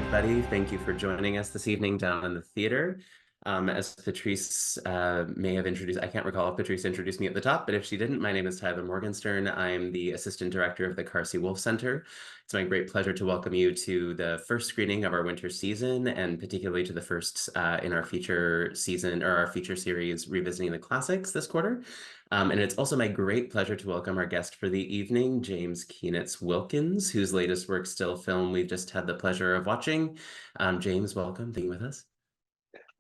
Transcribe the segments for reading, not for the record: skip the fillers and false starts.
everybody. Thank you for joining us this evening down in the theater. As Patrice may have introduced, I can't recall if Patrice introduced me at the top, but if she didn't, my name is Tyler Morgenstern. I'm the Assistant Director of the Carsey-Wolf Center. It's my great pleasure to welcome you to the first screening of our winter season, and particularly to the first in our feature season, or our feature series, Revisiting the Classics this quarter. And it's also my great pleasure to welcome our guest for the evening, James Kienitz Wilkins, whose latest work, Still Film, we've just had the pleasure of watching. James, welcome, being with us.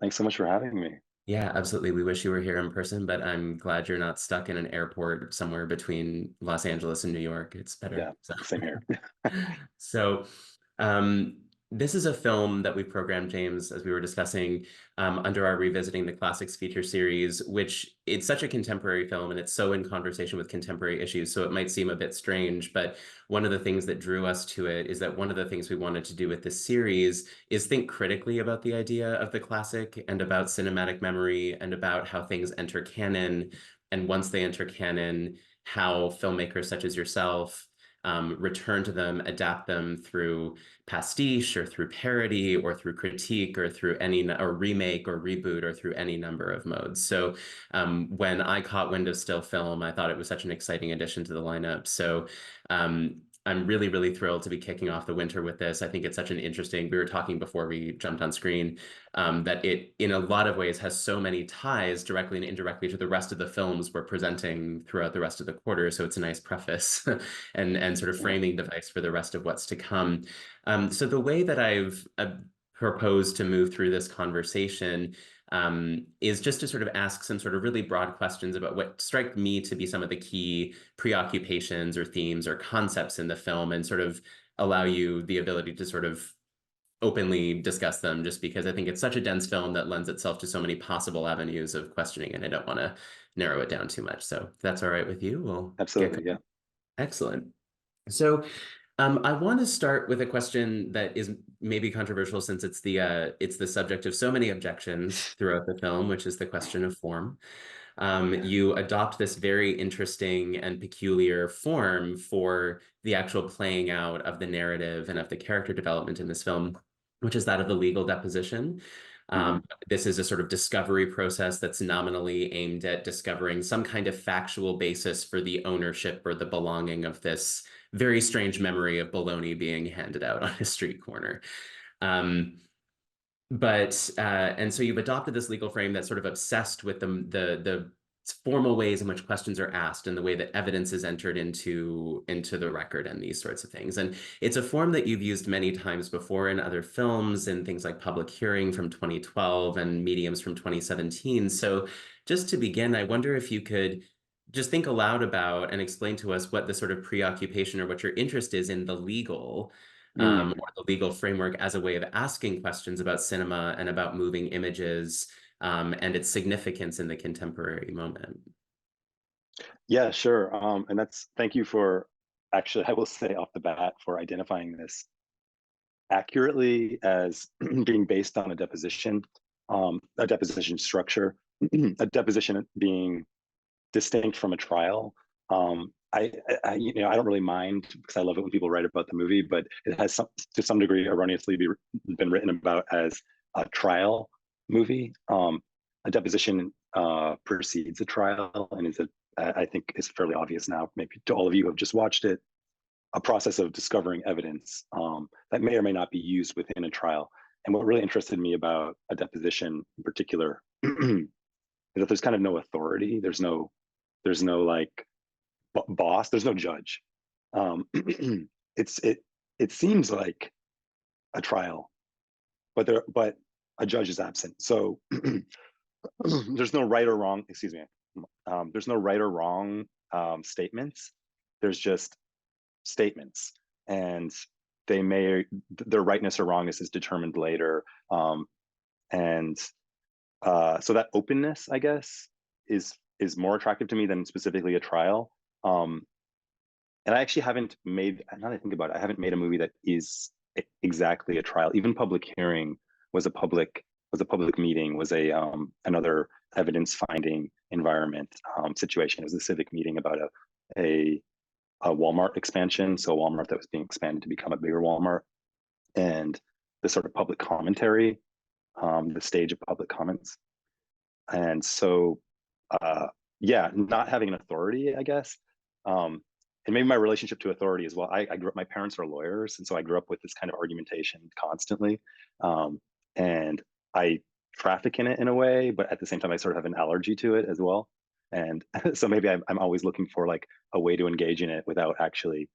Thanks so much for having me. Yeah, absolutely. We wish you were here in person, but I'm glad you're not stuck in an airport somewhere between Los Angeles and New York. It's better. Yeah, same here. So, um, this is a film that we programmed, James, as we were discussing, under our Revisiting the Classics feature series, which it's such a contemporary film and it's so in conversation with contemporary issues, so it might seem a bit strange, but one of the things that drew us to it is that one of the things we wanted to do with this series is think critically about the idea of the classic and about cinematic memory and about how things enter canon, and once they enter canon, how filmmakers such as yourself return to them, adapt them through pastiche or through parody or through critique or through or remake or reboot or through any number of modes. So when I caught wind of Still Film, I thought it was such an exciting addition to the lineup. So I'm really, really thrilled to be kicking off the winter with this. I think it's such an interesting, we were talking before we jumped on screen, that it, in a lot of ways, has so many ties directly and indirectly to the rest of the films we're presenting throughout the rest of the quarter. So it's a nice preface and sort of framing device for the rest of what's to come. So the way that I've proposed to move through this conversation is just to sort of ask some sort of really broad questions about what strike me to be some of the key preoccupations or themes or concepts in the film, and sort of allow you the ability to sort of openly discuss them, just because I think it's such a dense film that lends itself to so many possible avenues of questioning, and I don't want to narrow it down too much. So if that's all right with you, we'll Absolutely, yeah. Excellent. So I want to start with a question that is maybe controversial, since it's the subject of so many objections throughout the film, which is the question of form. You adopt this very interesting and peculiar form for the actual playing out of the narrative and of the character development in this film, which is that of the legal deposition. This is a sort of discovery process that's nominally aimed at discovering some kind of factual basis for the ownership or the belonging of this very strange memory of bologna being handed out on a street corner. And so you've adopted this legal frame that's sort of obsessed with the formal ways in which questions are asked and the way that evidence is entered into the record and these sorts of things. And it's a form that you've used many times before in other films, and things like Public Hearing from 2012 and Mediums from 2017. So just to begin, I wonder if you could just think aloud about and explain to us what the sort of preoccupation or what your interest is in the legal or the legal framework as a way of asking questions about cinema and about moving images and its significance in the contemporary moment. Yeah, sure. And thank you for, actually, I will say off the bat, for identifying this accurately as being based on a deposition structure, a deposition being distinct from a trial. I don't really mind, because I love it when people write about the movie, but it has to some degree erroneously been written about as a trial movie. A deposition precedes a trial, and I think is fairly obvious now, maybe to all of you who have just watched it, a process of discovering evidence that may or may not be used within a trial. And what really interested me about a deposition in particular is that there's kind of no authority. There's no like boss. There's no judge. It seems like a trial, but a judge is absent. So there's no right or wrong. Excuse me. There's no right or wrong statements. There's just statements, and their rightness or wrongness is determined later. So that openness, I guess, is more attractive to me than specifically a trial. And I actually haven't made, now that I think about it, I haven't made a movie that is exactly a trial. Even Public Hearing was a public meeting, was another evidence finding environment situation. It was a civic meeting about a Walmart expansion, so a Walmart that was being expanded to become a bigger Walmart. And the sort of public commentary, the stage of public comments. And so, yeah, not having an authority, I guess. And maybe my relationship to authority as well. I grew up, my parents are lawyers, and so I grew up with this kind of argumentation constantly. And I traffic in it in a way, but at the same time, I sort of have an allergy to it as well. And so maybe I'm always looking for like a way to engage in it without actually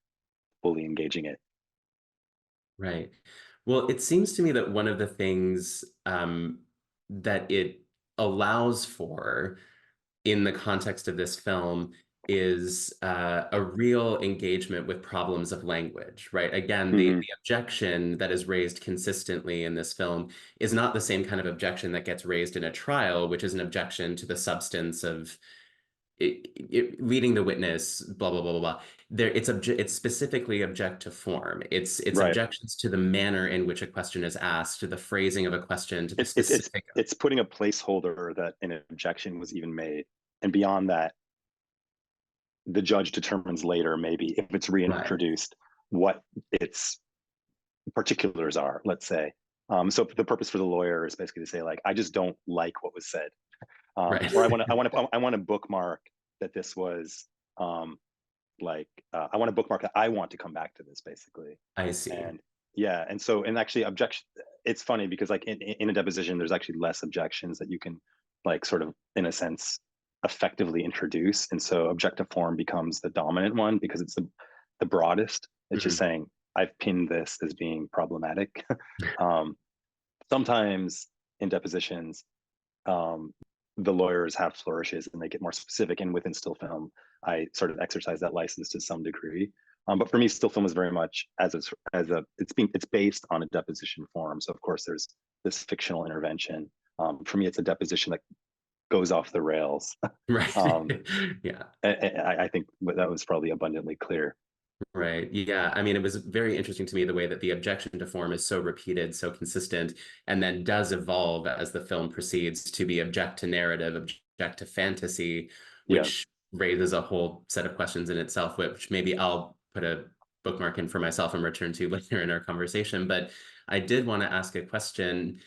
fully engaging it. Right. Well, it seems to me that one of the things that it allows for in the context of this film is a real engagement with problems of language, right? Again, Hmm. the objection that is raised consistently in this film is not the same kind of objection that gets raised in a trial, which is an objection to the substance of leading the witness, blah blah blah blah blah. It's specifically object to form. It's Right. objections to the manner in which a question is asked, to the phrasing of a question, to the It's it's it's specific. it's putting a placeholder that an objection was even made, and beyond that, the judge determines later, maybe if it's Right, reintroduced, what its particulars are. Let's say. So the purpose for the lawyer is basically to say, like, I just don't like what was said, right. or I want to bookmark that this was, I want to bookmark that I want to come back to this, basically. I see. And yeah, and so, and actually objection, it's funny because like in a deposition there's actually less objections that you can, like, sort of in a sense effectively introduce, and so objective form becomes the dominant one because it's the broadest. It's just Mhm. saying I've pinned this as being problematic. um, Sometimes in depositions, um, the lawyers have flourishes and they get more specific. And within still film, I sort of exercise that license to some degree. But for me, still film is very much it's based on a deposition form. So of course, there's this fictional intervention. For me, it's a deposition that goes off the rails. Right. um, Yeah. I think that was probably abundantly clear. Right. Yeah. I mean, it was very interesting to me the way that the objection to form is so repeated, so consistent, and then does evolve as the film proceeds to be object to narrative, object to fantasy, Yeah. which raises a whole set of questions in itself, which maybe I'll put a bookmark in for myself and return to later in our conversation. But I did want to ask a question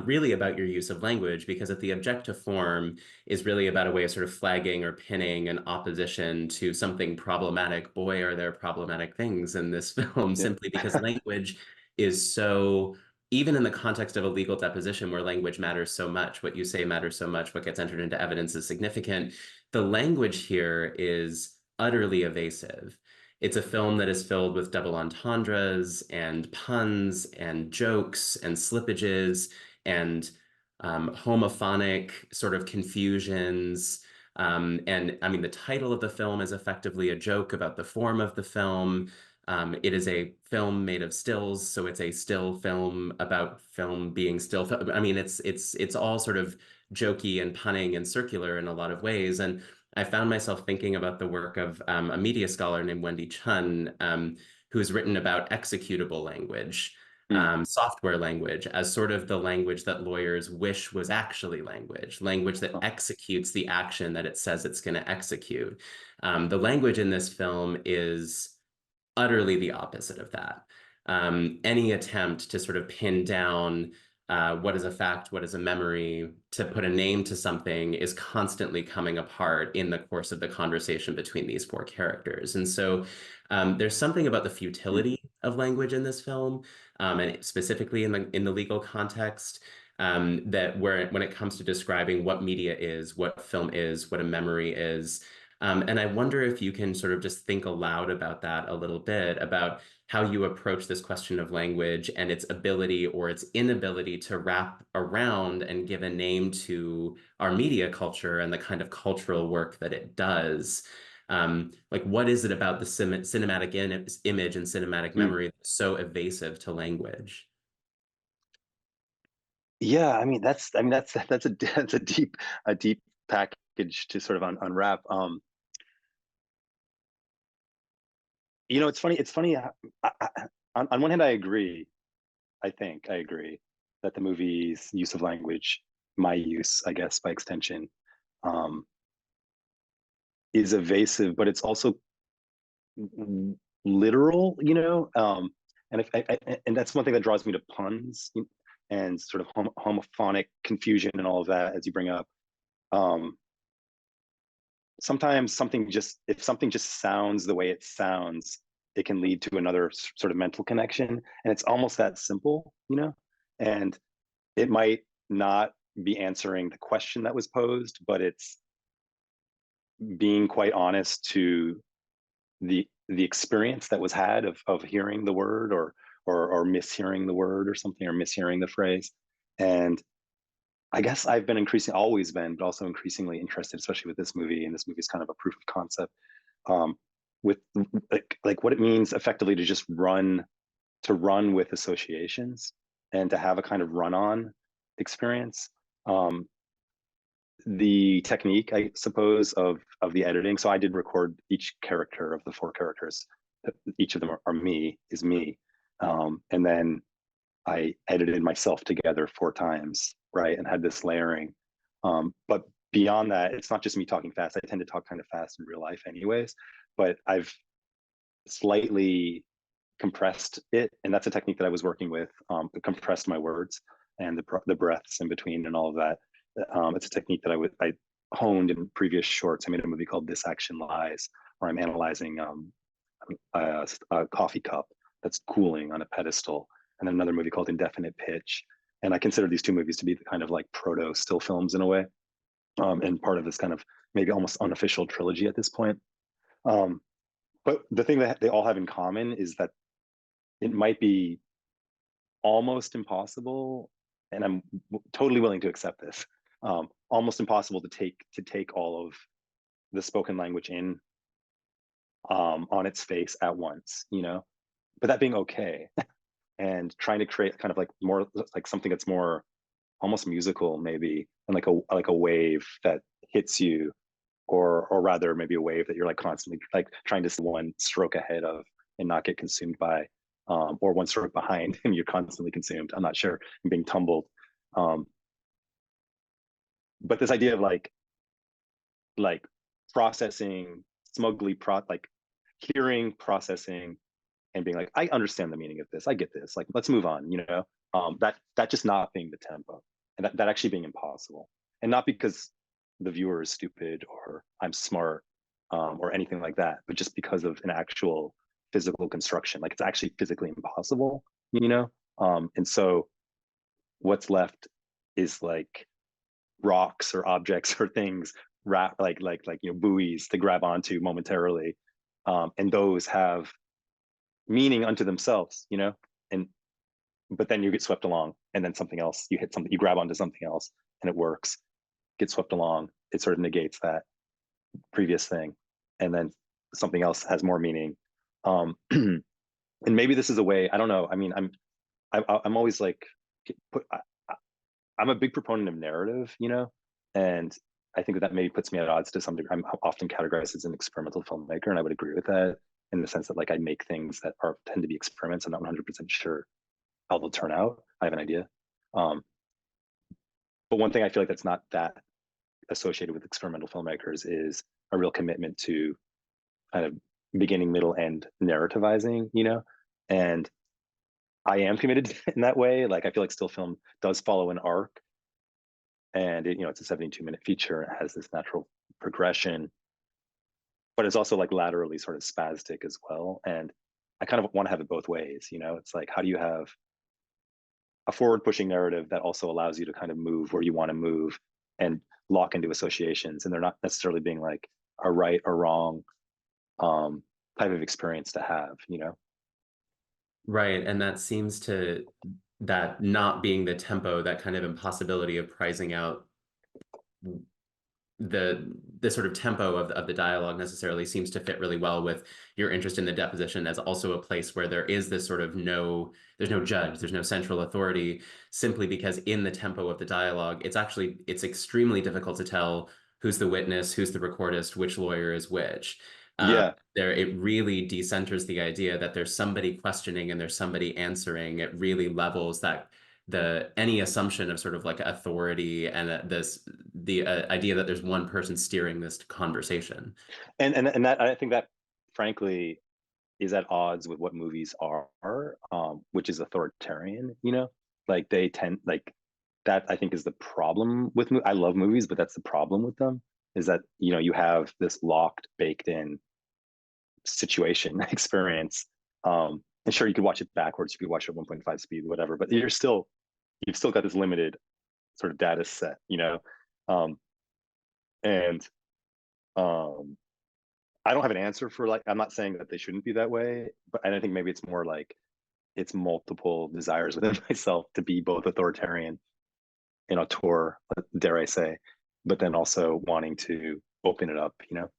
really about your use of language, because if the object to form is really about a way of sort of flagging or pinning an opposition to something problematic. Boy, are there problematic things in this film, Yeah. simply because language is so, even in the context of a legal deposition where language matters so much, what you say matters so much, what gets entered into evidence is significant. The language here is utterly evasive. It's a film that is filled with double entendres and puns and jokes and slippages and homophonic sort of confusions. And I mean, the title of the film is effectively a joke about the form of the film. It is a film made of stills, so it's a still film about film being still. I mean, it's all sort of jokey and punning and circular in a lot of ways. And I found myself thinking about the work of a media scholar named Wendy Chun, who's written about executable language, Mm. software language, as sort of the language that lawyers wish was actually language that Oh. executes the action that it says it's going to execute. The language in this film is utterly the opposite of that. Any attempt to sort of pin down what is a fact, what is a memory, to put a name to something is constantly coming apart in the course of the conversation between these four characters. And so there's something about the Mm. futility of language in this film, and specifically in the legal context, that where when it comes to describing what media is, what film is, what a memory is. And I wonder if you can sort of just think aloud about that a little bit, about how you approach this question of language and its ability or its inability to wrap around and give a name to our media culture and the kind of cultural work that it does. Like, what is it about the cinematic image and cinematic Mm. memory that's so evasive to language? Yeah, that's a that's a deep package to sort of unwrap. It's funny. It's funny. On one hand, I agree. I agree that the movie's use of language, my use, I guess, by extension, um, is evasive, but it's also literal. And and that's one thing that draws me to puns and sort of homophonic confusion and all of that, as you bring up. Sometimes if something just sounds the way it sounds, it can lead to another sort of mental connection, and it's almost that simple, and it might not be answering the question that was posed, but it's being quite honest to the experience that was had of hearing the word, or mishearing the word or something, or mishearing the phrase. And I guess I've been always been, but also increasingly interested, especially with this movie, and this movie is kind of a proof of concept, um, with like what it means effectively to just run with associations, and to have a kind of run-on experience. Um, the technique, I suppose, of the editing. So I did record each character of the 4 characters. Each of them is me, and then I edited myself together 4 times, right, and had this layering. But beyond that, it's not just me talking fast. I tend to talk kind of fast in real life, anyways. But I've slightly compressed it, and that's a technique that I was working with. Compressed my words and the breaths in between and all of that. It's a technique that I honed in previous shorts. I made a movie called This Action Lies, where I'm analyzing a coffee cup that's cooling on a pedestal, and then another movie called Indefinite Pitch. And I consider these 2 movies to be the kind of like proto still films in a way, and part of this kind of maybe almost unofficial trilogy at this point. But the thing that they all have in common is that it might be almost impossible, and I'm totally willing to accept this. Almost impossible to take all of the spoken language in, on its face at once, But that being okay, and trying to create kind of like more like something that's more almost musical, maybe, and like a wave that hits you, or rather maybe a wave that you're like constantly like trying to see one stroke ahead of and not get consumed by, or one stroke behind and you're constantly consumed. I'm not sure, I'm being tumbled. But this idea of like processing smugly, like hearing, processing, and being like, I understand the meaning of this, I get this, like let's move on, that just not being the tempo, and that actually being impossible. And not because the viewer is stupid or I'm smart, or anything like that, but just because of an actual physical construction, like it's actually physically impossible. And so what's left is like rocks or objects or things wrap like buoys to grab onto momentarily, and those have meaning unto themselves, and but then you get swept along, and then something else, you hit something, you grab onto something else, and it works, get swept along, it sort of negates that previous thing, and then something else has more meaning. And maybe this is a way, I don't know, I mean, I'm always like, I'm a big proponent of narrative, and I think that maybe puts me at odds to some degree. I'm often categorized as an experimental filmmaker, and I would agree with that, in the sense that like I make things that tend to be experiments. I'm not 100% sure how they'll turn out. I have an idea. But one thing I feel like that's not that associated with experimental filmmakers is a real commitment to kind of beginning, middle, end narrativizing, and I am committed in that way. Like I feel like still film does follow an arc, and it's a 72-minute feature. It has this natural progression, but it's also like laterally sort of spastic as well. And I kind of want to have it both ways. It's like, how do you have a forward pushing narrative that also allows you to kind of move where you want to move and lock into associations, and they're not necessarily being like a right or wrong type of experience to have, Right. And that seems to, that not being the tempo, that kind of impossibility of prizing out the sort of tempo of the dialogue necessarily seems to fit really well with your interest in the deposition as also a place where there is this sort of there's no judge, there's no central authority, simply because in the tempo of the dialogue, it's extremely difficult to tell who's the witness, who's the recordist, which lawyer is which. yeah. It really decenters the idea that there's somebody questioning and there's somebody answering. It really levels that any assumption of sort of like authority and the idea that there's one person steering this conversation. And that, I think that frankly is at odds with what movies are, which is authoritarian, you know? Like they tend like that I think is the problem with I love movies, but that's the problem with them is that, you know, you have this locked, baked in situation experience. And sure, you could watch it backwards, you could watch it at 1.5 speed, whatever, but you've still got this limited sort of data set, you know? Um, and I don't have an answer for like, I'm not saying that they shouldn't be that way, but I think maybe it's more like it's multiple desires within myself to be both authoritarian and auteur, dare I say, but then also wanting to open it up, you know?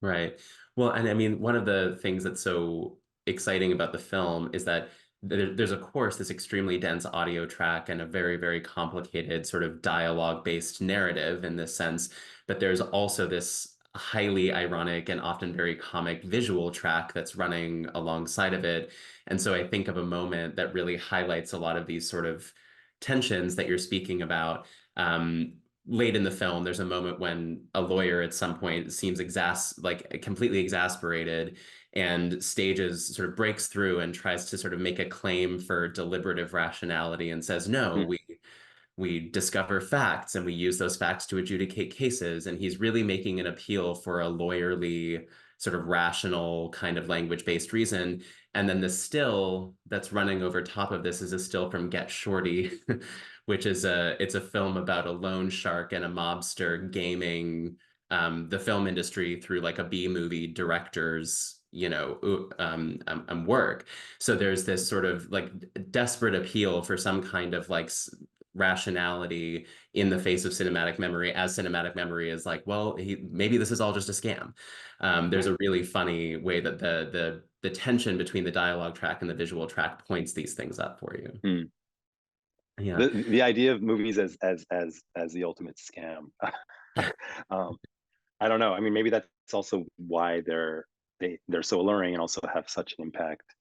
Right. Well, and I mean, one of the things that's so exciting about the film is that there's, of course, this extremely dense audio track and a very, very complicated sort of dialogue-based narrative in this sense, but there's also this highly ironic and often very comic visual track that's running alongside of it. And so I think of a moment that really highlights a lot of these sort of tensions that you're speaking about. Late in the film, there's a moment when a lawyer at some point seems like completely exasperated, and stages sort of breaks through and tries to sort of make a claim for deliberative rationality and says, no, Mm, we discover facts and we use those facts to adjudicate cases. And he's really making an appeal for a lawyerly, sort of rational kind of language-based reason. And then the still that's running over top of this is a still from Get Shorty, which is it's a film about a loan shark and a mobster gaming the film industry through like a B movie director's, you know, work. So there's this sort of like desperate appeal for some kind of like rationality in the face of cinematic memory, as cinematic memory is like, well, maybe this is all just a scam. There's right. a really funny way that the tension between the dialogue track and the visual track points these things up for you. Mm. Yeah. The idea of movies as the ultimate scam. um, I don't know. I mean, maybe that's also why they're so alluring and also have such an impact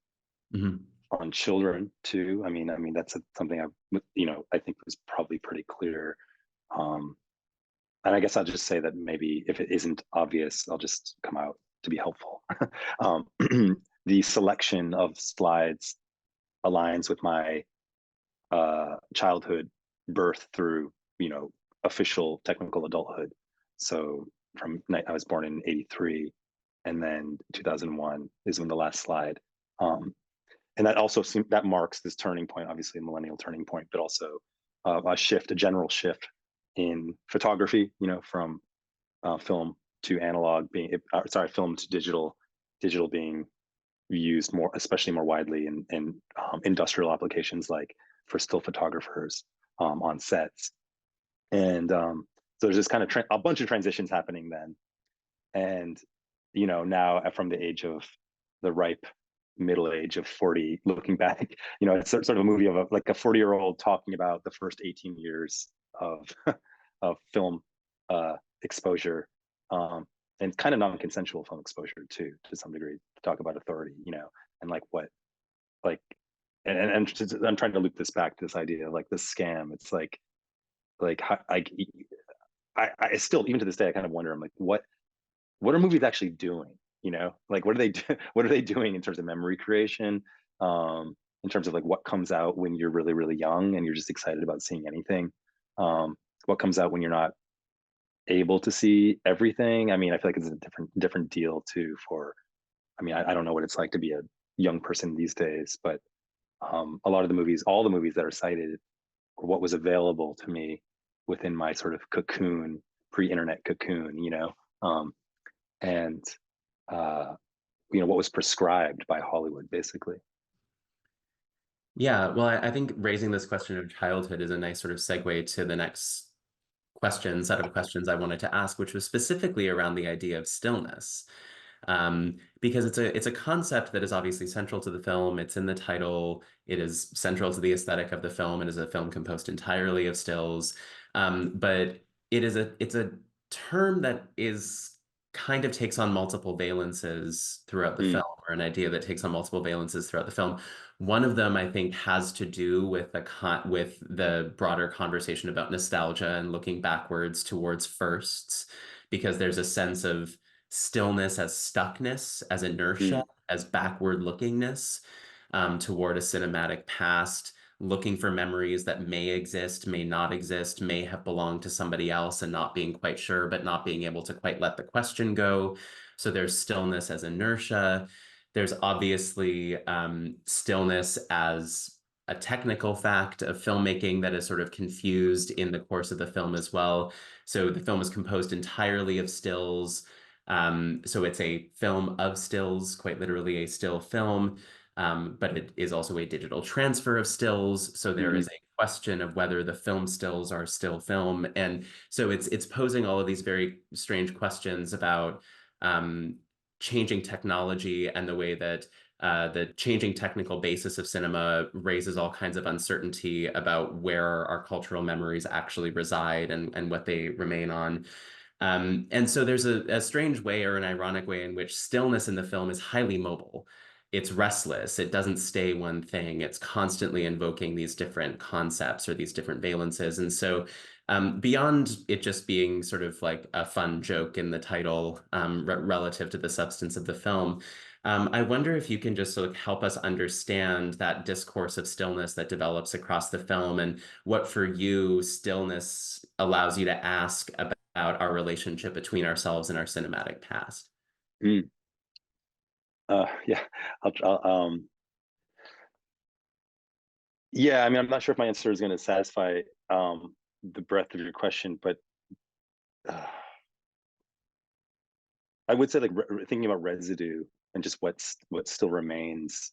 Mhm. on children too. I mean that's something I think was probably pretty clear. Um, and I guess I'll just say that maybe if it isn't obvious, I'll just come out to be helpful. um, the selection of slides aligns with my childhood, birth through official technical adulthood. So I was born in '83, and then 2001 is when the last slide. Um, and that also that marks this turning point, obviously a millennial turning point, but also a general shift in photography. From film to analog film to digital being used more, especially more widely in industrial applications like for still photographers on sets. And so there's this kind of a bunch of transitions happening then. And now from the age of the ripe middle age of 40, looking back, it's sort of a movie of like a 40-year-old talking about the first 18 years of of film exposure, and kind of non-consensual film exposure too, to some degree, to talk about authority, and like what, like, and I'm trying to loop this back to this idea of like this scam. It's like I still, even to this day, I kind of wonder, I'm like, what are movies actually doing? Like what are they what are they doing in terms of memory creation? In terms of like what comes out when you're really, really young and you're just excited about seeing anything? What comes out when you're not able to see everything? I mean, I feel like it's a different deal too for, I mean, I don't know what it's like to be a young person these days, but a lot of the movies, all the movies that are cited, were what was available to me within my sort of cocoon, pre-internet cocoon, um, and uh, what was prescribed by Hollywood, basically. Yeah, well, I think raising this question of childhood is a nice sort of segue to the next set of questions I wanted to ask, which was specifically around the idea of stillness. Because it's a concept that is obviously central to the film. It's in the title. It is central to the aesthetic of the film. It is a film composed entirely of stills. But it's a term that is kind of takes on multiple valences throughout the Mm, film, or an idea that takes on multiple valences throughout the film. One of them, I think, has to do with the broader conversation about nostalgia and looking backwards towards firsts, because there's a sense of stillness as stuckness, as inertia, mm, as backward lookingness toward a cinematic past, looking for memories that may exist, may not exist, may have belonged to somebody else and not being quite sure, but not being able to quite let the question go. So there's stillness as inertia. There's obviously stillness as a technical fact of filmmaking that is sort of confused in the course of the film as well. So the film is composed entirely of stills. So it's a film of stills, quite literally a still film, but it is also a digital transfer of stills. So there is a question of whether the film stills are still film. And so it's posing all of these very strange questions about changing technology and the way that the changing technical basis of cinema raises all kinds of uncertainty about where our cultural memories actually reside and what they remain on. And so there's a strange way or an ironic way in which stillness in the film is highly mobile. It's restless. It doesn't stay one thing. It's constantly invoking these different concepts or these different valences. And so beyond it just being sort of like a fun joke in the title relative to the substance of the film, I wonder if you can just sort of help us understand that discourse of stillness that develops across the film and what for you stillness allows you to ask about our relationship between ourselves and our cinematic past. Mm. Yeah, yeah. I mean, I'm not sure if my answer is going to satisfy the breadth of your question, but I would say like thinking about residue and just what still remains,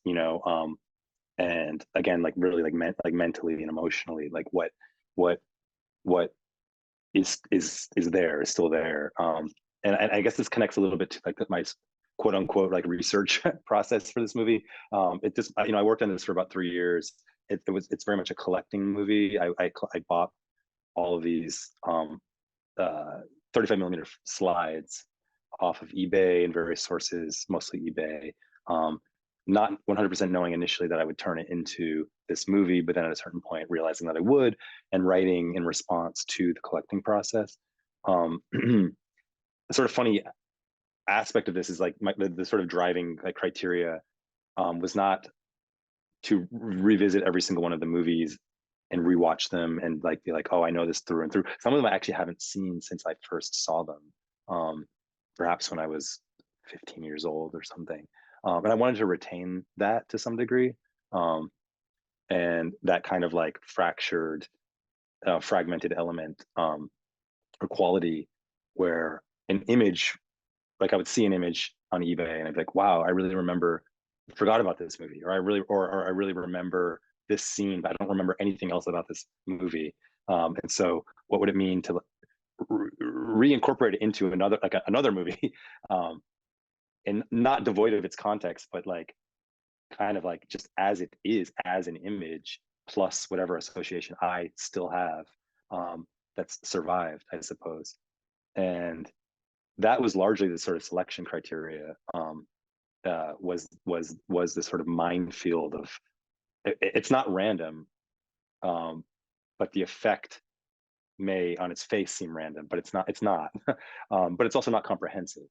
and again, like really like mentally and emotionally, like what what is there, is still there. And I guess this connects a little bit to like my quote unquote like research process for this movie. It just, I worked on this for about 3 years. It's very much a collecting movie. I bought all of these 35 millimeter slides off of eBay and various sources, mostly eBay. Not 100% knowing initially that I would turn it into this movie, but then at a certain point realizing that I would, and writing in response to the collecting process. A sort of funny aspect of this is like the sort of driving like criteria was not to revisit every single one of the movies and rewatch them and like be like, oh, I know this through and through. Some of them I actually haven't seen since I first saw them, perhaps when I was 15 years old or something. And I wanted to retain that to some degree, and that kind of like fragmented element or quality, where an image, like I would see an image on eBay and I'd be like, wow, I really forgot about this movie, or I really remember this scene, but I don't remember anything else about this movie. And so what would it mean to reincorporate it into another movie, and not devoid of its context, but like kind of like just as it is as an image plus whatever association I still have, that's survived, I suppose. And that was largely the sort of selection criteria, was this sort of minefield of it's not random, but the effect may on its face seem random, but it's not. But it's also not comprehensive,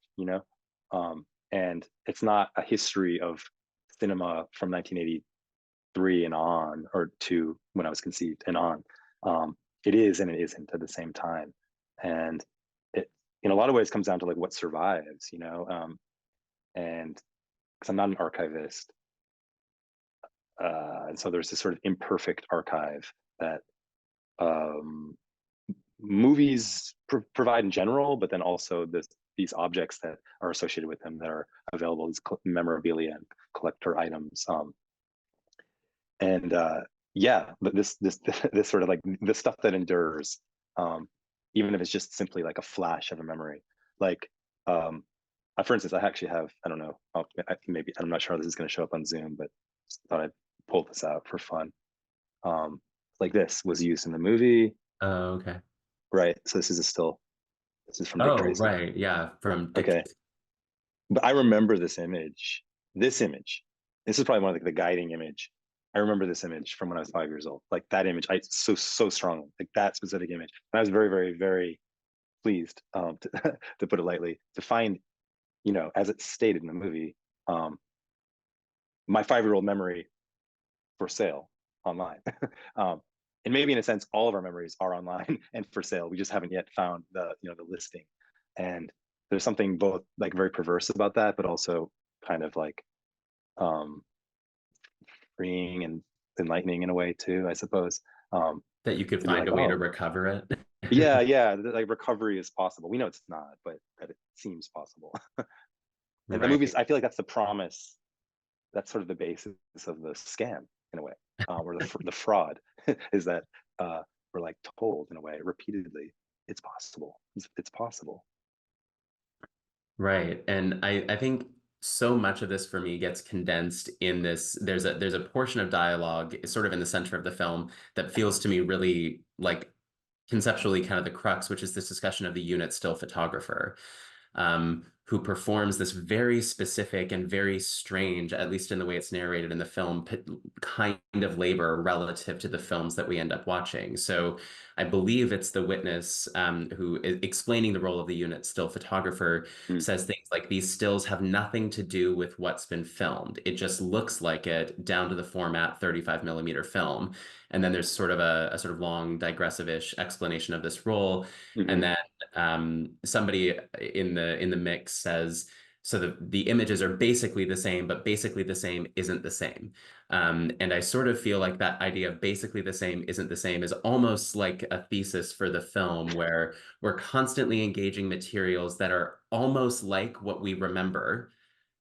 and it's not a history of cinema from 1983 and on, or to when I was conceived and on. It is and it isn't at the same time, and it in a lot of ways comes down to like what survives, and because I'm not an archivist, and so there's this sort of imperfect archive that movies provide in general, but then also these objects that are associated with them that are available as memorabilia and collector items. And yeah, but this sort of like the stuff that endures, even if it's just simply like a flash of a memory. Like, for instance, I actually have, I don't know, maybe I'm not sure how this is going to show up on Zoom, but just thought I'd pull this out for fun. Like this was used in the movie. Oh, okay. Right. So this is from Dick Oh, Tracy. right. Yeah, from Dick Okay. Tracy. But I remember this image. This image. This is probably one of the guiding image. I remember this image from when I was 5 years old. Like that image, I so strongly, like that specific image. And I was very, very, very pleased, to, to put it lightly, to find, as it's stated in the movie, my 5-year-old memory for sale online. um, and maybe in a sense, all of our memories are online and for sale. We just haven't yet found the listing. And there's something both like very perverse about that, but also kind of like um, freeing and enlightening in a way too, I suppose. Um, That you could to be find like, a way to oh, recover it. yeah, yeah, like recovery is possible. We know it's not, but that it seems possible. And the movies, Right. I feel like that's the promise. That's sort of the basis of the scam in a way, or the fraud is that we're like told in a way repeatedly, it's possible. It's possible. Right. And I think so much of this for me gets condensed in this. There's a portion of dialogue sort of in the center of the film that feels to me really like conceptually kind of the crux, which is this discussion of the unit still photographer, who performs this very specific and very strange, at least in the way it's narrated in the film, kind of labor relative to the films that we end up watching. So I believe it's the witness who is explaining the role of the unit still photographer Mm, says things like these stills have nothing to do with what's been filmed. It just looks like it down to the format 35 millimeter film. And then there's sort of a sort of long digressive-ish explanation of this role. And hmm. then somebody in the mix says, so the images are basically the same, but basically the same isn't the same. And I sort of feel like that idea of basically the same isn't the same is almost like a thesis for the film, where we're constantly engaging materials that are almost like what we remember,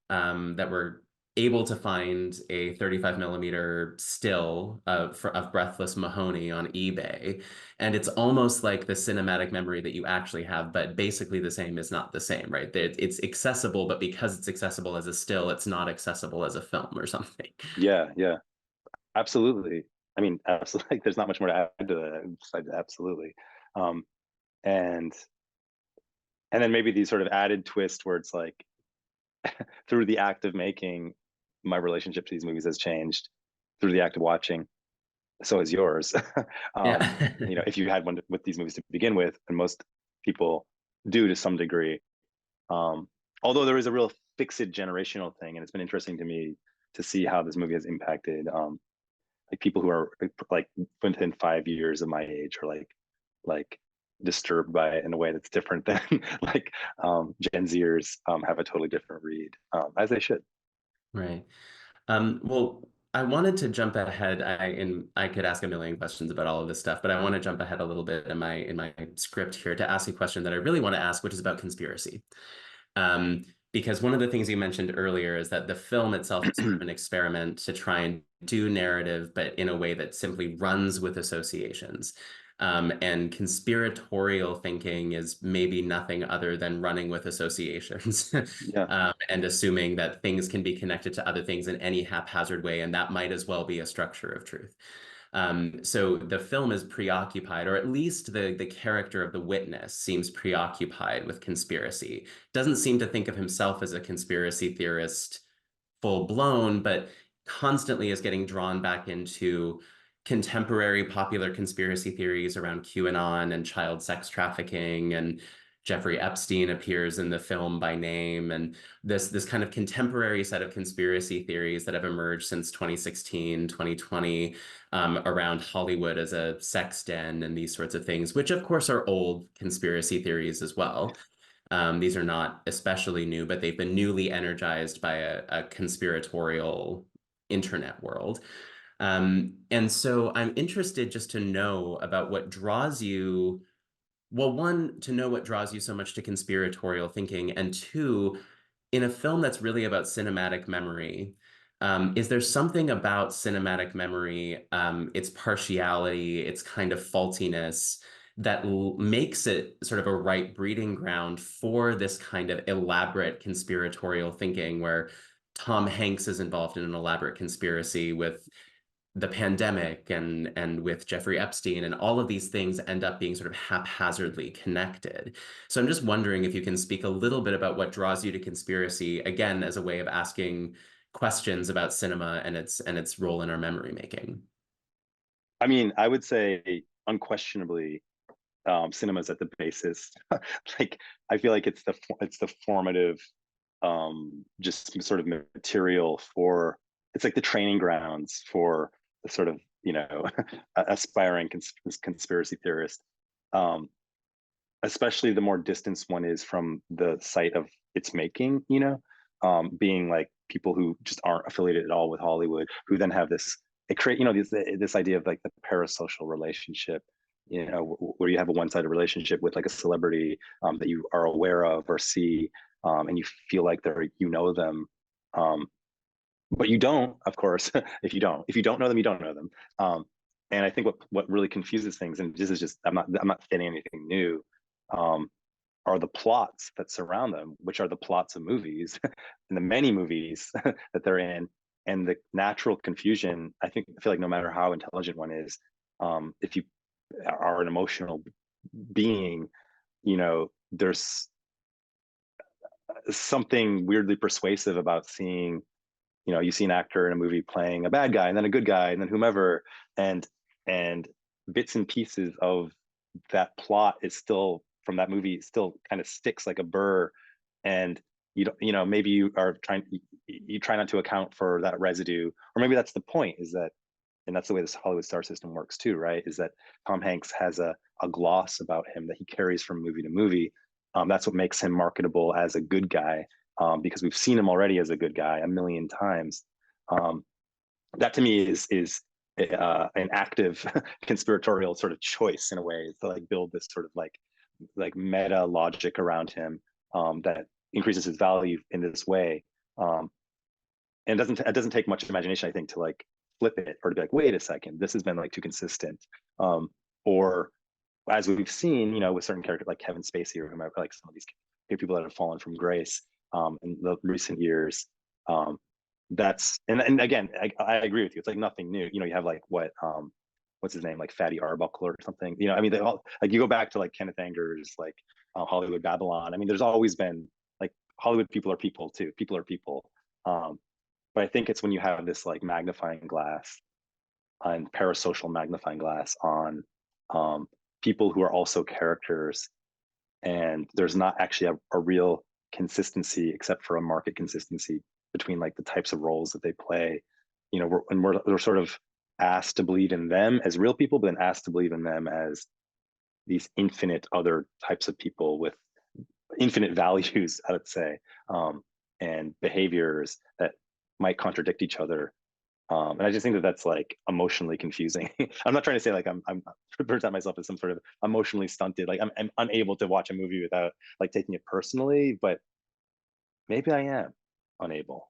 that we're able to find a 35 millimeter still of Breathless Mahoney on eBay. And it's almost like the cinematic memory that you actually have, but basically the same is not the same, right? It's accessible, but because it's accessible as a still, it's not accessible as a film or something. Yeah, yeah, absolutely. I mean, absolutely. Like, there's not much more to add to that. Besides absolutely. Um, and and then maybe these sort of added twist where it's like through the act of making, my relationship to these movies has changed. Through the act of watching, so is yours. Yeah. If you had one with these movies to begin with, and most people do to some degree. Um, Although there is a real fixed generational thing, and it's been interesting to me to see how this movie has impacted like people who are like within 5 years of my age, or like disturbed by it in a way that's different than like Gen Zers have a totally different read, as they should. Right. Well, I wanted to jump ahead. I could ask a million questions about all of this stuff, but I want to jump ahead a little bit in my script here to ask a question that I really want to ask, which is about conspiracy. Because one of the things you mentioned earlier is that the film itself is sort of an experiment to try and do narrative, but in a way that simply runs with associations. And conspiratorial thinking is maybe nothing other than running with associations, Yeah, and assuming that things can be connected to other things in any haphazard way, and that might as well be a structure of truth. So the film is preoccupied, or at least the character of the witness seems preoccupied with conspiracy. Doesn't seem to think of himself as a conspiracy theorist full blown, but constantly is getting drawn back into contemporary popular conspiracy theories around QAnon and child sex trafficking, and Jeffrey Epstein appears in the film by name, and this kind of contemporary set of conspiracy theories that have emerged since 2016, 2020, around Hollywood as a sex den and these sorts of things, which of course are old conspiracy theories as well. These are not especially new, but they've been newly energized by a conspiratorial internet world. And so I'm interested just to know about what draws you, well, one, to know what draws you so much to conspiratorial thinking, and two, in a film that's really about cinematic memory, is there something about cinematic memory, its partiality, its kind of faultiness, that makes it sort of a right breeding ground for this kind of elaborate conspiratorial thinking, where Tom Hanks is involved in an elaborate conspiracy with the pandemic and with Jeffrey Epstein, and all of these things end up being sort of haphazardly connected. So I'm just wondering if you can speak a little bit about what draws you to conspiracy, again, as a way of asking questions about cinema and its role in our memory making. I mean, I would say unquestionably, cinema's at the basis. Like, I feel like it's the formative, just sort of material for it's like the training grounds for the sort of, you know, aspiring conspiracy theorist. Um, Especially the more distanced one is from the site of its making, you know, being like people who just aren't affiliated at all with Hollywood, who then have this, it create, you know, this idea of like the parasocial relationship, you know, where you have a one-sided relationship with like a celebrity that you are aware of or see, and you feel like they're, you know them, um, but you don't, of course, if you don't know them, you don't know them. And I think what really confuses things, and this is just, I'm not saying anything new, um, are the plots that surround them, which are the plots of movies and the many movies that they're in, and the natural confusion. I feel like no matter how intelligent one is, if you are an emotional being, you know, there's something weirdly persuasive about seeing, you know, you see an actor in a movie playing a bad guy and then a good guy and then whomever, and and bits and pieces of that plot is still from that movie still kind of sticks like a burr, and you don't, you know, maybe you are trying, you try not to account for that residue, or maybe that's the point, is that, and that's the way this Hollywood star system works too, right? Is that Tom Hanks has a gloss about him that he carries from movie to movie. That's what makes him marketable as a good guy, because we've seen him already as a good guy a million times. Um, that to me is an active conspiratorial sort of choice in a way, to like build this sort of like meta logic around him, that increases his value in this way. And it doesn't take much imagination, I think, to like flip it, or to be like, wait a second, this has been like too consistent. Or as we've seen, you know, with certain characters like Kevin Spacey or whomever, like some of these people that have fallen from grace in the recent years. That's and again, I agree with you. It's like nothing new. You know, you have like what's his name, like Fatty Arbuckle or something. You know, I mean, they all, like, you go back to like Kenneth Anger's like Hollywood Babylon. I mean, there's always been like Hollywood people are people too. People are people. But I think it's when you have this like magnifying glass and parasocial magnifying glass on people who are also characters, and there's not actually a real consistency except for a market consistency between like the types of roles that they play. You know, we're sort of asked to believe in them as real people, but then asked to believe in them as these infinite other types of people with infinite values, I would say, and behaviors that might contradict each other. And I just think that that's like emotionally confusing. I'm not trying to say like I'm present myself as some sort of emotionally stunted, like I'm unable to watch a movie without like taking it personally, but maybe I am unable.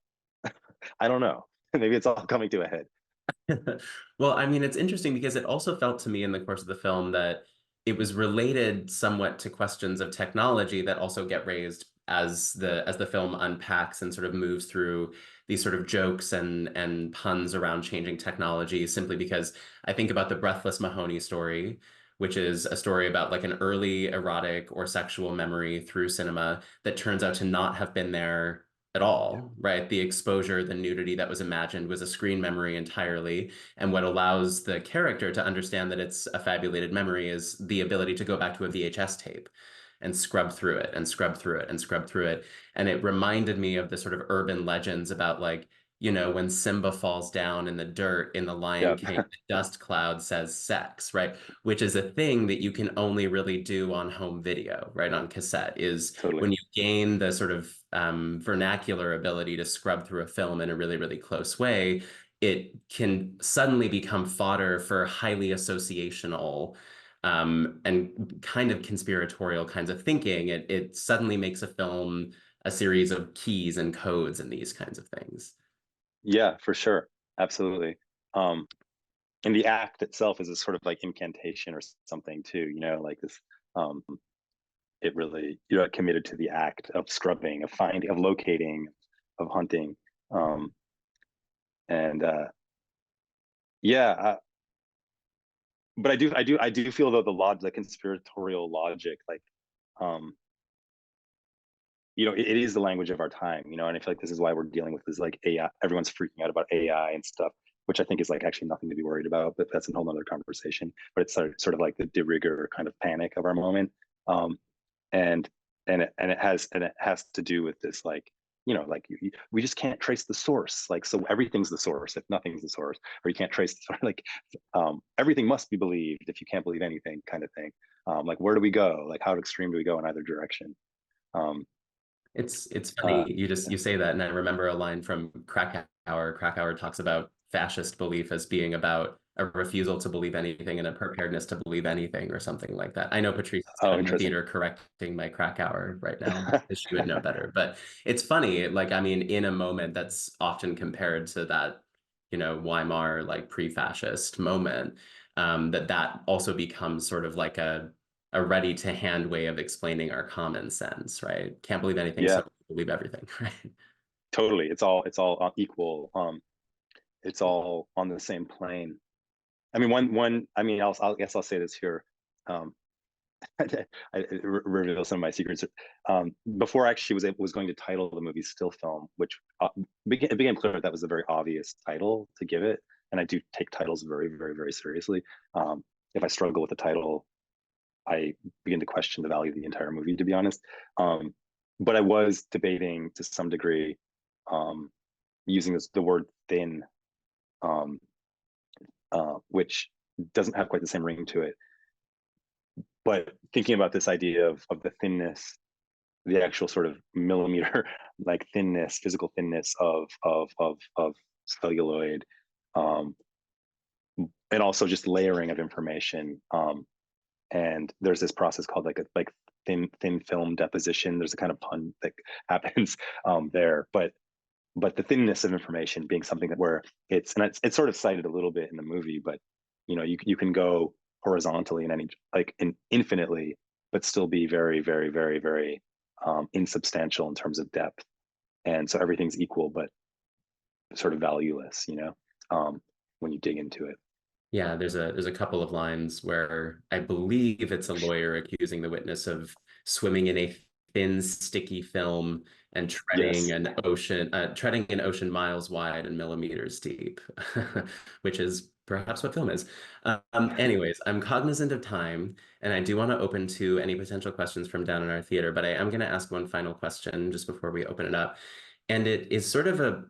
I don't know. Maybe it's all coming to a head. Well, I mean, it's interesting because it also felt to me in the course of the film that it was related somewhat to questions of technology that also get raised as the film unpacks and sort of moves through these sort of jokes and puns around changing technology, simply because I think about the Breathless Mahoney story, which is a story about like an early erotic or sexual memory through cinema that turns out to not have been there at Yeah, all, right? The exposure, the nudity that was imagined was a screen memory entirely. And what allows the character to understand that it's a fabulated memory is the ability to go back to a VHS tape and scrub through it and scrub through it and scrub through it. And it reminded me of the sort of urban legends about like, you know, when Simba falls down in the dirt in The Lion yeah, King, the dust cloud says sex, right? Which is a thing that you can only really do on home video, right? On cassette, is totally. when you gain the sort of vernacular ability to scrub through a film in a really, really close way, it can suddenly become fodder for highly associational and kind of conspiratorial kinds of thinking. It suddenly makes a film a series of keys and codes and these kinds of things. Yeah, for sure. Absolutely. Um, and the act itself is a sort of like incantation or something too, you know, like this, um, it really, you know, committed to the act of scrubbing, of finding, of locating, of hunting. Um, and yeah, but I do feel though the conspiratorial logic, like, um, you know, it is the language of our time, you know, and I feel like this is why we're dealing with this like AI. Everyone's freaking out about AI and stuff, which I think is like actually nothing to be worried about, but that's a whole nother conversation. But it's sort of like the de rigueur kind of panic of our moment. Um, and and it has to do with this like like we just can't trace the source. Like, so everything's the source if nothing's the source, or you can't trace the source. Like, everything must be believed if you can't believe anything, kind of thing. Like, where do we go? Like, how extreme do we go in either direction? Um, It's uh, funny you say that, and I remember a line from Krakauer. Krakauer talks about fascist belief as being about a refusal to believe anything and a preparedness to believe anything, or something like that. I know Patrice is oh, down in the interesting. theater correcting my Krakauer right now because she would know better. But it's funny, like, I mean, in a moment that's often compared to that, Weimar, like, pre-fascist moment, that also becomes sort of like a ready to hand way of explaining our common sense, right? Can't believe anything, Yeah, so believe everything, right? totally. It's all equal. It's all on the same plane. I mean, one. I mean, I guess I'll say this here. Um, I reveal some of my secrets. Before I actually was going to title the movie "Still Film," which it became clear that was a very obvious title to give it, and I do take titles very, very, very seriously. If I struggle with the title, I begin to question the value of the entire movie, to be honest. But I was debating to some degree, using the word "thin," um, which doesn't have quite the same ring to it. But thinking about this idea of the thinness, the actual sort of millimeter like thinness, physical thinness of celluloid, um, and also just layering of information. And there's this process called like thin film deposition. There's a kind of pun that happens there, but the thinness of information being something that where it's sort of cited a little bit in the movie, but you can go horizontally in any like in infinitely, but still be very, very, very, very insubstantial in terms of depth. And so everything's equal, but sort of valueless, when you dig into it. Yeah, there's a couple of lines where I believe it's a lawyer accusing the witness of swimming in a thin, sticky film and Yes. treading an ocean miles wide and millimeters deep, which is perhaps what film is. Anyways, I'm cognizant of time, and I do want to open to any potential questions from down in our theater, but I am going to ask one final question just before we open it up. And it is sort of a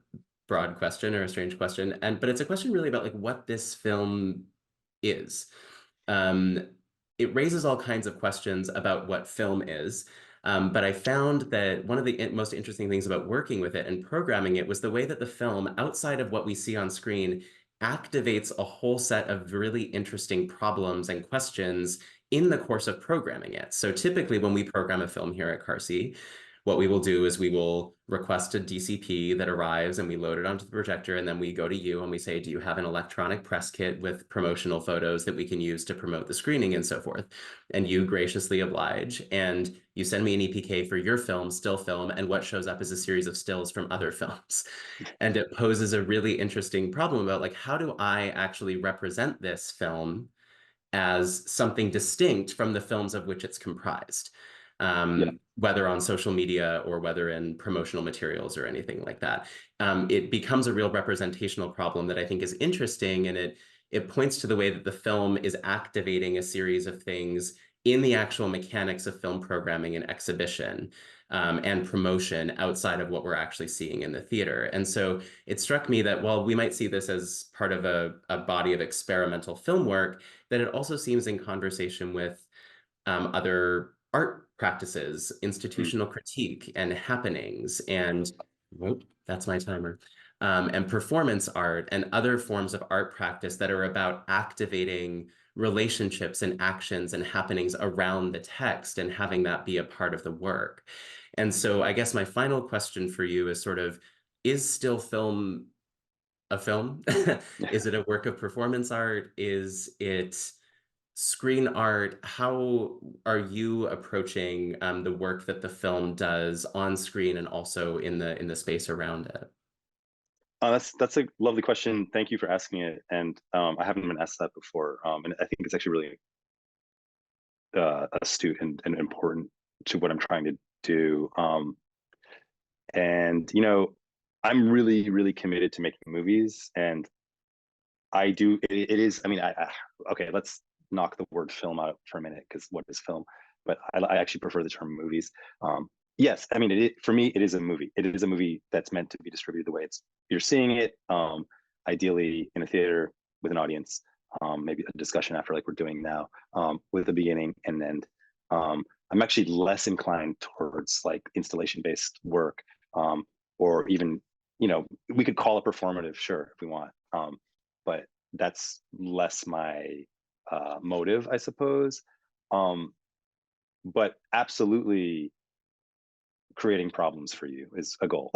broad question or a strange question, but it's a question really about like what this film is. Um, it raises all kinds of questions about what film is. But I found that one of the most interesting things about working with it and programming it was the way that the film, outside of what we see on screen, activates a whole set of really interesting problems and questions in the course of programming it. So typically when we program a film here at Carsey, what we will do is we will request a DCP that arrives and we load it onto the projector, and then we go to you and we say, do you have an electronic press kit with promotional photos that we can use to promote the screening and so forth? And you graciously oblige, and you send me an EPK for your film, still film, and what shows up is a series of stills from other films. And it poses a really interesting problem about like, how do I actually represent this film as something distinct from the films of which it's comprised, Yeah. whether on social media or whether in promotional materials or anything like that. It becomes a real representational problem that I think is interesting, and it points to the way that the film is activating a series of things in the actual mechanics of film programming and exhibition, and promotion outside of what we're actually seeing in the theater. And so it struck me that while we might see this as part of a body of experimental film work, that it also seems in conversation with other art practices, Mm. institutional critique, and happenings, and whoop, that's my timer, and performance art and other forms of art practice that are about activating relationships and actions and happenings around the text and having that be a part of the work. And so I guess my final question for you is sort of, is still film a film? Is it a work of performance art? Is it screen art? How are you approaching the work that the film does on screen and also in the space around it? That's a lovely question. Thank you for asking it. And I haven't been asked that before. And I think it's actually really astute and important to what I'm trying to do. And I'm really, really committed to making movies, and I do. It is. I mean, okay. Let's knock the word film out for a minute, because what is film? But I actually prefer the term movies. Yes, I mean, for me, it is a movie. It is a movie that's meant to be distributed the way you're seeing it. Ideally in a theater with an audience, maybe a discussion after, like we're doing now, with a beginning and end. I'm actually less inclined towards like installation-based work, or even, we could call it performative, sure, if we want, but that's less my motive, I suppose. Um, but absolutely creating problems for you is a goal.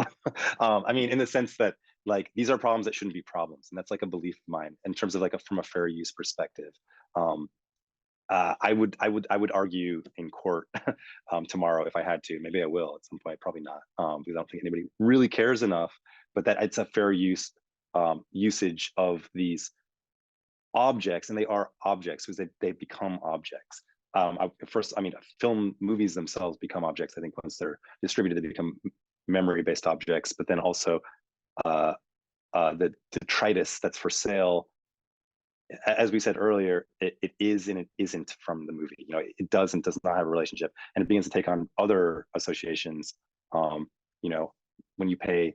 I mean, in the sense that like these are problems that shouldn't be problems, and that's like a belief of mine in terms of like from a fair use perspective. Um, I would argue in court tomorrow if I had to. Maybe I will at some point. Probably not, because I don't think anybody really cares enough. But that it's a fair use usage of these objects, and they are objects because they become objects. First, I mean, film movies themselves become objects. I think once they're distributed, they become memory-based objects. But then also uh, the detritus that's for sale, as we said earlier, it is and it isn't from the movie. It does and does not have a relationship, and it begins to take on other associations. You know, when you pay,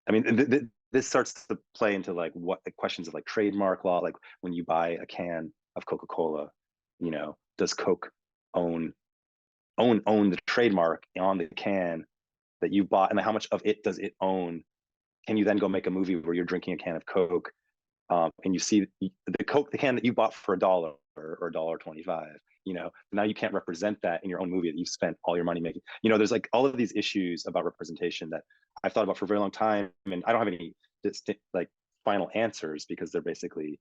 I mean, this starts to play into like what the questions of like trademark law, like when you buy a can of Coca-Cola, does Coke own the trademark on the can that you bought, and how much of it does it own? Can you then go make a movie where you're drinking a can of Coke, and you see the can that you bought for $1 or $1.25? Now you can't represent that in your own movie that you've spent all your money making. There's like all of these issues about representation that I've thought about for a very long time, and I don't have any distinct like final answers because they're basically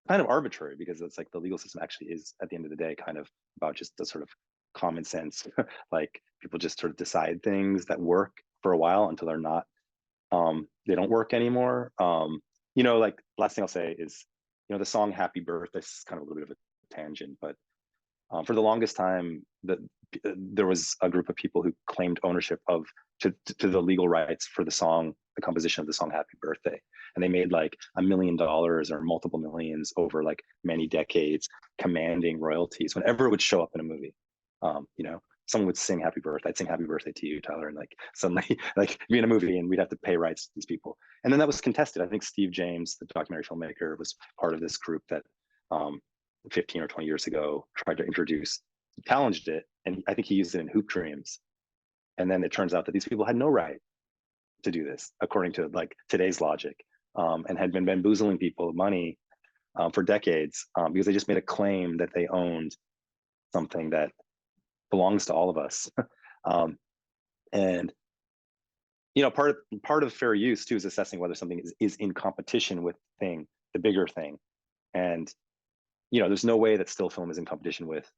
kind of arbitrary, because it's like the legal system actually is at the end of the day kind of about just the sort of common sense. Like people just sort of decide things that work for a while until they're not, they don't work anymore. Like last thing I'll say is, the song Happy Birthday, this is kind of a little bit of a tangent, but for the longest time, there was a group of people who claimed ownership to the legal rights for the song, the composition of the song Happy Birthday. And they made like $1 million or multiple millions over like many decades, commanding royalties whenever it would show up in a movie. Someone would sing Happy Birthday. I'd sing Happy Birthday to you, Tyler, and like suddenly like be in a movie and we'd have to pay rights to these people. And then that was contested. I think Steve James, the documentary filmmaker, was part of this group that 15 or 20 years ago tried to challenged it, and I think he used it in Hoop Dreams. And then it turns out that these people had no right to do this according to like today's logic, and had been bamboozling people of money for decades, because they just made a claim that they owned something that belongs to all of us. And part of fair use too is assessing whether something is in competition with the bigger thing. And there's no way that still film is in competition with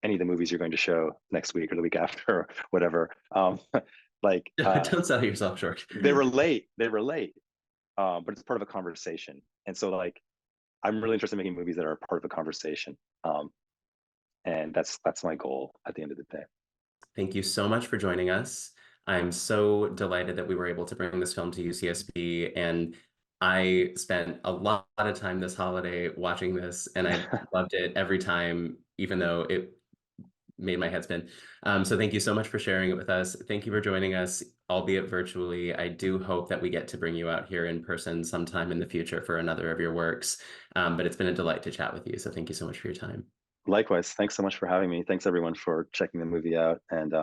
any of the movies you're going to show next week or the week after or whatever. Don't sell yourself short. They relate, but it's part of a conversation. And so like, I'm really interested in making movies that are part of a conversation. And that's my goal at the end of the day. Thank you so much for joining us. I'm so delighted that we were able to bring this film to UCSB, and I spent a lot of time this holiday watching this, and I loved it every time, even though it made my head spin. So thank you so much for sharing it with us. Thank you for joining us, albeit virtually. I do hope that we get to bring you out here in person sometime in the future for another of your works. But it's been a delight to chat with you. So thank you so much for your time. Likewise. Thanks so much for having me. Thanks everyone for checking the movie out, and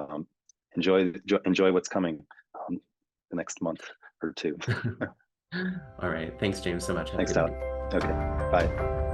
enjoy what's coming the next month or two. All right. Thanks, James, so much. Have Thanks, a good Tyler. night. Okay. Bye.